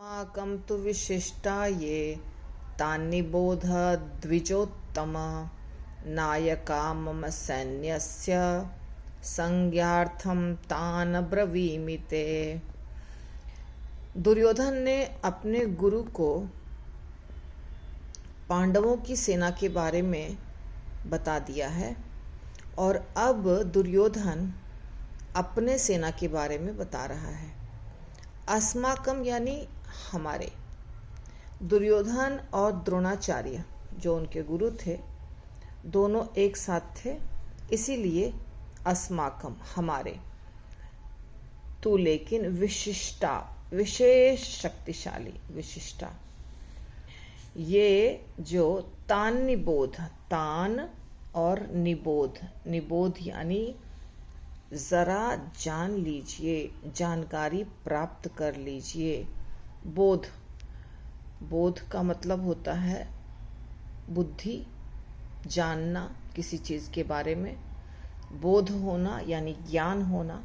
अस्माकं तु विशिष्टा ये तान्निबोध द्विजोत्तम नायका मम सैन्यस्य संज्ञार्थं तान् ब्रवीमि ते। दुर्योधन ने अपने गुरु को पांडवों की सेना के बारे में बता दिया है और अब दुर्योधन अपने सेना के बारे में बता रहा है। अस्माकम यानी हमारे। दुर्योधन और द्रोणाचार्य जो उनके गुरु थे दोनों एक साथ थे, इसीलिए अस्माकम हमारे। तू लेकिन विशिष्टा विशेष शक्तिशाली विशिष्टा। ये जो तान निबोध, तान और निबोध, निबोध यानी जरा जान लीजिए, जानकारी प्राप्त कर लीजिए। बोध, बोध का मतलब होता है बुद्धि, जानना किसी चीज के बारे में, बोध होना यानी ज्ञान होना।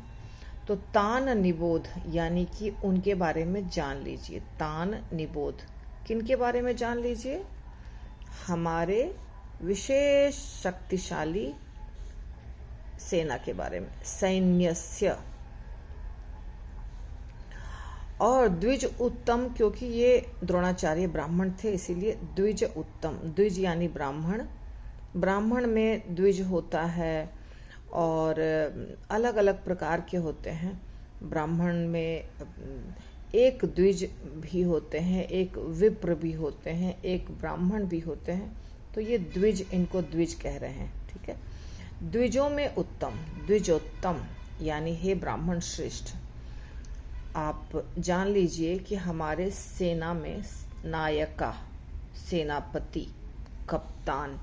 तो तान निबोध यानी कि उनके बारे में जान लीजिए। तान निबोध किन के बारे में जान लीजिए? हमारे विशेष शक्तिशाली सेना के बारे में, सैन्यस्य। और द्विज उत्तम, क्योंकि ये द्रोणाचार्य ब्राह्मण थे इसीलिए द्विज उत्तम। द्विज यानी ब्राह्मण, ब्राह्मण में द्विज होता है और अलग अलग प्रकार के होते हैं। ब्राह्मण में एक द्विज भी होते हैं, एक विप्र भी होते हैं, एक ब्राह्मण भी होते हैं। तो ये द्विज, इनको द्विज कह रहे हैं, ठीक है। द्विजों में उत्तम, द्विजोत्तम यानी हे ब्राह्मण श्रेष्ठ। आप जान लीजिए कि हमारे सेना में नायका, सेनापति, कप्तान,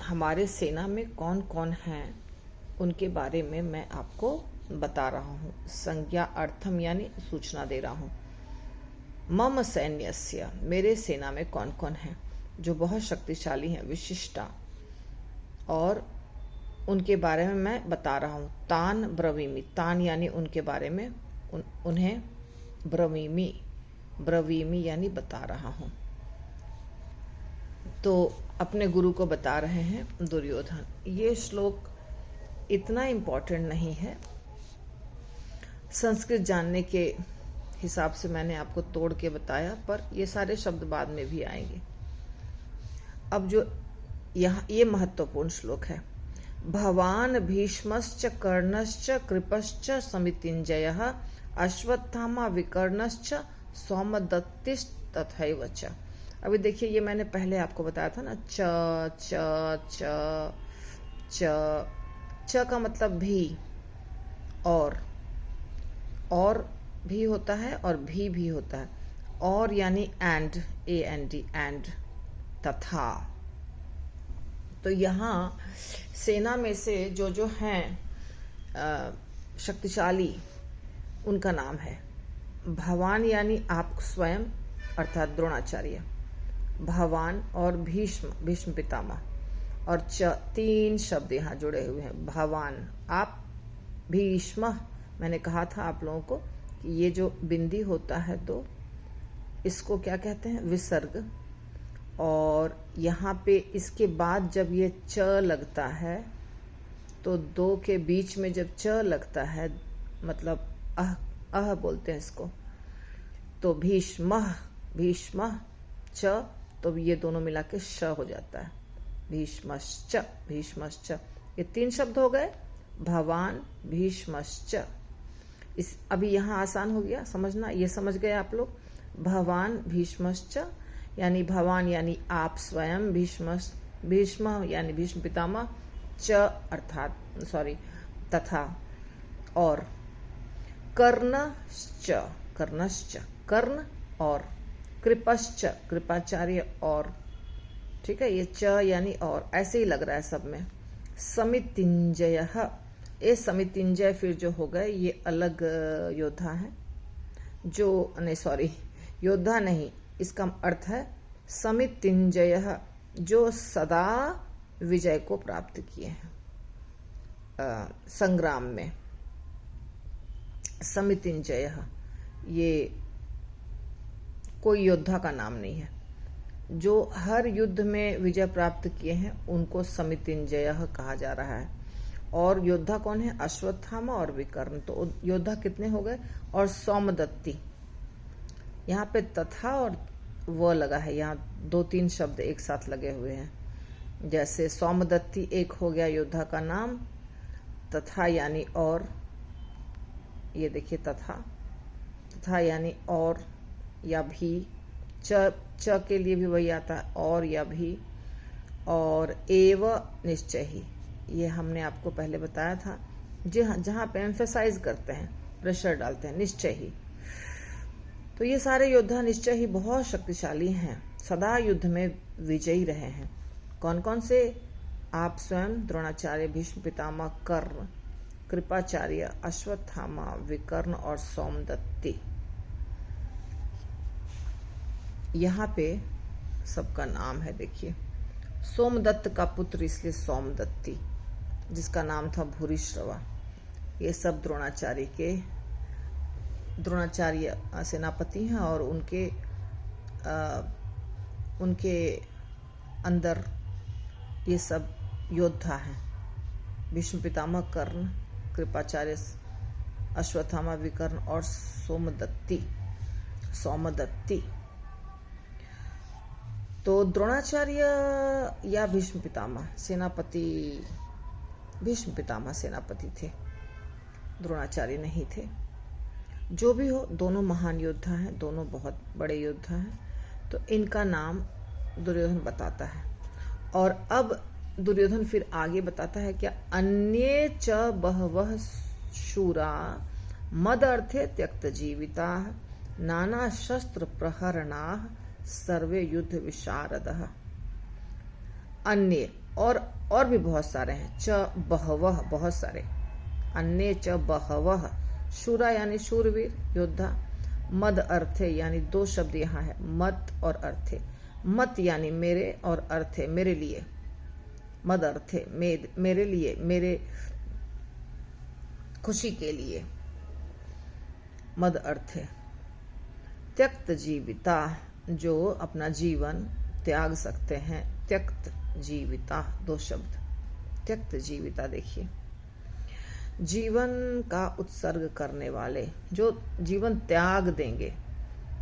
हमारे सेना में कौन कौन हैं उनके बारे में मैं आपको बता रहा हूँ। संज्ञा अर्थम यानी सूचना दे रहा हूँ। मम सैन्यस्य, मेरे सेना में कौन कौन है जो बहुत शक्तिशाली हैं, विशिष्टा, और उनके बारे में मैं बता रहा हूँ। तान ब्रवीमि, तान यानी उनके बारे में, उन्हें ब्रवीमि, ब्रवीमि यानी बता रहा हूँ। तो अपने गुरु को बता रहे हैं दुर्योधन। ये श्लोक इतना इम्पोर्टेंट नहीं है, संस्कृत जानने के हिसाब से मैंने आपको तोड़ के बताया, पर ये सारे शब्द बाद में भी आएंगे। अब जो यहाँ ये महत्वपूर्ण श्लोक है। भवान भीष्मश्च कर्णश्च कृपश्च समितिञ्जयः अश्वत्थामा विकर्णश्च सौमदत्तिस्तथैव च। अभी देखिए, ये मैंने पहले आपको बताया था ना, च च च च। च का मतलब भी, और भी होता है और भी होता है। और यानी and, A N D, and, तथा। तो यहाँ सेना में से जो जो हैं शक्तिशाली, उनका नाम है भवान यानी आप स्वयं अर्थात द्रोणाचार्य, भवान और भीष्म, भीष्म पितामह, और च, तीन शब्द यहाँ जुड़े हुए हैं। भवान आप, भीष्म, मैंने कहा था आप लोगों को कि ये जो बिंदी होता है तो इसको क्या कहते हैं? विसर्ग। और यहाँ पे इसके बाद जब ये च लगता है तो दो के बीच में जब च लगता है, मतलब अह बोलते हैं इसको, तो भीष्म, भीष्म च, तो ये दोनों मिला के श हो जाता है। भीष्मश्च, भीष्मश्च, ये तीन शब्द हो गए, भवान भीष्मश्च। इस अभी यहाँ आसान हो गया समझना, ये समझ गए आप लोग। भवान भीष्मश्च यानी भवान यानी आप स्वयं, भीष्म यानी भीष्म पितामह, च अर्थात तथा, और कर्णश्च, कर्णश्च, कर्ण, और कृपश्च, कृपाचार्य, और, ठीक है। ये च यानी और, ऐसे ही लग रहा है सब में। समितिञ्जयः, ये समितिञ्जय फिर जो हो गए ये अलग योद्धा हैं, जो नहीं योद्धा नहीं, इसका अर्थ है समितिञ्जयः, जो सदा विजय को प्राप्त किए हैं संग्राम में। समितिंजयः, ये कोई योद्धा का नाम नहीं है। जो हर युद्ध में विजय प्राप्त किए हैं उनको समितिंजयः कहा जा रहा है। और योद्धा कौन है? अश्वत्थामा और विकर्ण। तो योद्धा कितने हो गए? और सौमदत्ती, यहाँ पे तथा और व लगा है, यहाँ 2-3 शब्द एक साथ लगे हुए हैं। जैसे सौमदत्ती एक हो गया योद्धा का नाम, तथा यानी और, ये देखिए तथा यानी और या भी, च के लिए भी वही आता है, और या भी, और एव निश्चय ही, ये हमने आपको पहले बताया था, जहाँ पे एम्फेसाइज करते हैं, प्रेशर डालते हैं, निश्चय ही। तो ये सारे योद्धा निश्चय ही बहुत शक्तिशाली हैं, सदा युद्ध में विजयी रहे हैं। कौन कौन से? आप स्वयं, द्रोणाचार्य, भीष्म पितामह, कर्ण, कृपाचार्य, अश्वत्थामा, विकर्ण और सौमदत्ती। यहाँ पे सबका नाम है, देखिए। सोमदत्त का पुत्र इसलिए सौमदत्ती, जिसका नाम था भूरिश्रवा। ये सब द्रोणाचार्य सेनापति हैं और उनके अंदर ये सब योद्धा हैं। भीष्म पितामह, कर्ण, कृपाचार्य, अश्वत्थामा, विकर्ण और सौमदत्ती। तो द्रोणाचार्य या भीष्म पितामह सेनापति थे, द्रोणाचार्य नहीं थे। जो भी हो, दोनों महान योद्धा हैं, दोनों बहुत बड़े योद्धा हैं। तो इनका नाम दुर्योधन बताता है। और अब दुर्योधन फिर आगे बताता है क्या? अन्ये च बहवः शूरा मद अर्थे त्यक्त जीविता नाना शस्त्र प्रहरणा सर्वे युद्ध विशारदः। अन्य और भी बहुत सारे हैं। च बहवः, बहुत सारे। अन्य च बहवः, शूरा यानी शूरवीर योद्धा, मद अर्थे यानी 2 शब्द यहाँ है, मत और अर्थे। मत यानी मेरे और अर्थे मेरे लिए, मद अर्थे मेरे लिए, मेरे खुशी के लिए, मद अर्थे। त्यक्त जीविता, जो अपना जीवन त्याग सकते हैं, त्यक्त जीविता, 2 शब्द। त्यक्त जीविता, देखिए, जीवन का उत्सर्ग करने वाले, जो जीवन त्याग देंगे,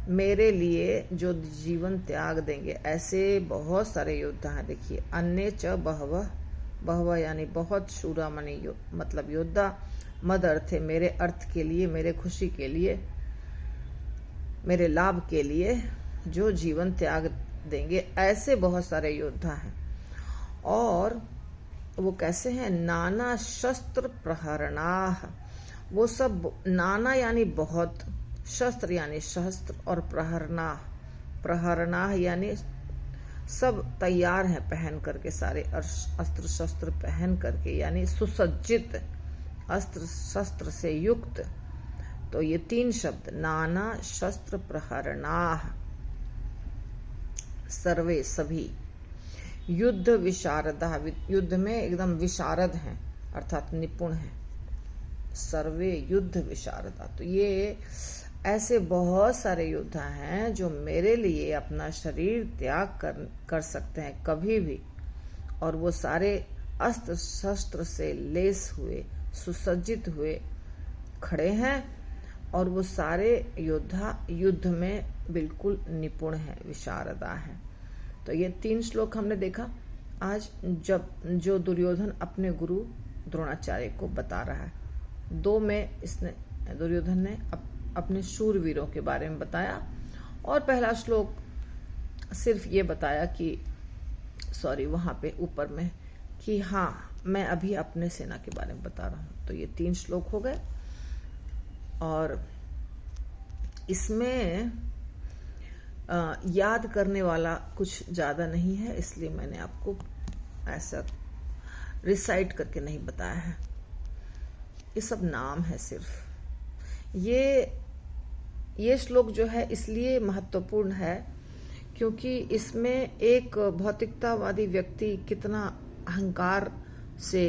मेरे लिए जो जीवन त्याग देंगे, ऐसे बहुत सारे योद्धा हैं। देखिए, अन्य च बहवः यानी बहुत, शूरा मानी मतलब योद्धा, मद अर्थे मेरे अर्थ के लिए, मेरे खुशी के लिए, मेरे लाभ के लिए जो जीवन त्याग देंगे, ऐसे बहुत सारे योद्धा हैं। और वो कैसे हैं? नाना शस्त्र प्रहरणाः, वो सब, नाना यानी बहुत, शस्त्र यानी शस्त्र, और प्रहरणाः यानी सब तैयार हैं पहन करके, सारे अस्त्र शस्त्र पहन करके, यानी सुसज्जित, अस्त्र शस्त्र से युक्त। तो ये 3 शब्द, नाना शस्त्र प्रहरणाः, सर्वे सभी, युद्ध विशारदा, युद्ध में एकदम विशारद हैं, अर्थात निपुण हैं, सर्वे युद्ध विशारदा। तो ये ऐसे बहुत सारे योद्धा हैं जो मेरे लिए अपना शरीर त्याग कर सकते हैं कभी भी, और वो सारे अस्त्र शस्त्र से लेस हुए, सुसज्जित हुए खड़े हैं, और वो सारे योद्धा युद्ध में बिल्कुल निपुण हैं, विशारदा हैं। तो ये 3 श्लोक हमने देखा आज, जो दुर्योधन अपने गुरु द्रोणाचार्य को बता रहा है। 2 में दुर्योधन ने अपने शूरवीरों के बारे में बताया, और पहला श्लोक सिर्फ ये बताया कि, वहाँ पे ऊपर में, कि हाँ, मैं अभी अपने सेना के बारे में बता रहा हूँ। तो ये 3 श्लोक हो गए, और इसमें याद करने वाला कुछ ज़्यादा नहीं है, इसलिए मैंने आपको ऐसा रिसाइट करके नहीं बताया है। ये सब नाम है सिर्फ। ये श्लोक जो है इसलिए महत्वपूर्ण है क्योंकि इसमें एक भौतिकतावादी व्यक्ति कितना अहंकार से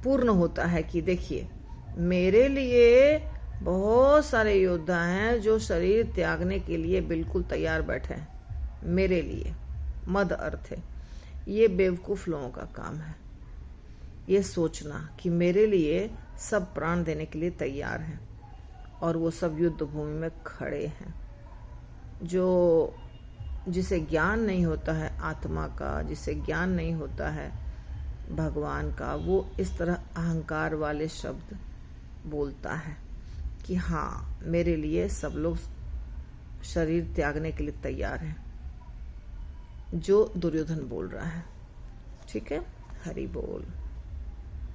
पूर्ण होता है कि देखिए, मेरे लिए बहुत सारे योद्धा हैं जो शरीर त्यागने के लिए बिल्कुल तैयार बैठे हैं। मेरे लिए मद अर्थ है, ये बेवकूफ लोगों का काम है ये सोचना कि मेरे लिए सब प्राण देने के लिए तैयार हैं और वो सब युद्ध भूमि में खड़े हैं। जिसे ज्ञान नहीं होता है आत्मा का, जिसे ज्ञान नहीं होता है भगवान का, वो इस तरह अहंकार वाले शब्द बोलता है कि हाँ मेरे लिए सब लोग शरीर त्यागने के लिए तैयार हैं, जो दुर्योधन बोल रहा है। ठीक है, हरि बोल।